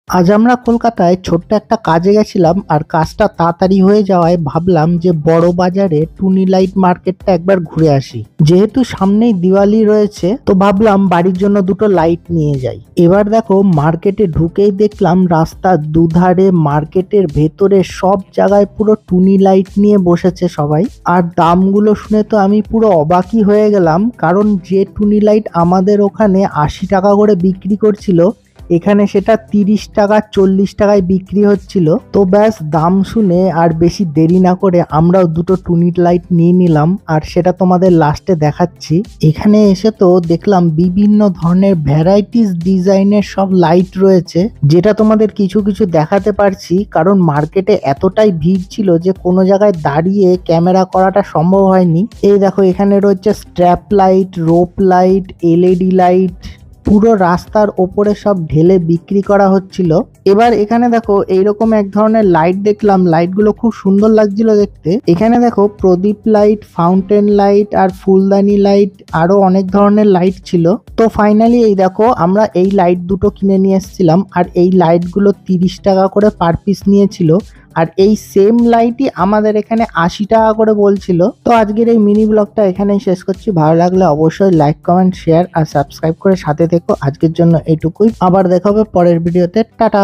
আজ আমরা কলকাতায় ছোট্ট একটা কাজে গেছিলাম, আর কাজটা তাড়াতাড়ি হয়ে যাওয়ায় ভাবলাম যে বড় বাজারে টুনি লাইট মার্কেটটা একবার ঘুরে আসি। যেহেতু সামনেই দিওয়ালি রয়েছে, তো ভাবলাম বাড়ির জন্য দুটো লাইট নিয়ে যাই। এবার দেখো, মার্কেটে ঢুকেই দেখলাম রাস্তার দুধারে, মার্কেটের ভেতরে সব জায়গায় পুরো টুনি লাইট নিয়ে বসেছে সবাই। আর দামগুলো শুনে তো আমি পুরো অবাকই হয়ে গেলাম, কারণ যে টুনি লাইট আমাদের ওখানে 80 টাকা করে বিক্রি করছিল, এখানে সেটা 30 টাকা 40 টাকায় বিক্রি হচ্ছিল। তো ব্যাস, দাম শুনে আর বেশি দেরি না করে আমরাও দুটো টুনি লাইট নিয়ে নিলাম, আর সেটা তোমাদের লাস্টে দেখাচ্ছি। এখানে এসে তো দেখলাম বিভিন্ন ধরনের ভ্যারাইটিস ডিজাইনের সব লাইট রয়েছে, যেটা তোমাদের কিছু কিছু দেখাতে পারছি, কারণ মার্কেটে এতটাই ভিড় ছিল যে কোনো জায়গায় দাঁড়িয়ে ক্যামেরা করাটা সম্ভব হয়নি। এই দেখো, এখানে রয়েছে strap light, rope light, LED light, পুরো রাস্তার ওপরে সব ঢেলে বিক্রি করা হচ্ছিল। এবার এখানে দেখো, এইরকম এক ধরনের লাইট দেখলাম, লাইটগুলো খুব সুন্দর লাগছিল দেখতে। এখানে দেখো, প্রদীপ লাইট, ফাউন্টেন লাইট আর ফুলদানি লাইট, আরো অনেক ধরনের লাইট ছিল। তো ফাইনালি এই দেখো, আমরা এই লাইট দুটো কিনে নিয়ে এসেছিলাম, আর এই লাইটগুলো 30 টাকা করে পার পিস নিয়েছিল। আর এই সেম লাইটই আমাদের এখানে 80 টাকা করে বলছিল। তো আজকের এই মিনি ব্লগটা এখানেই শেষ করছি। ভালো লাগলে অবশ্যই লাইক, কমেন্ট, শেয়ার আর সাবস্ক্রাইব করে সাথে থেকো। আজকের জন্য এইটুকুই, আবার দেখা হবে পরের ভিডিওতে। টাটা।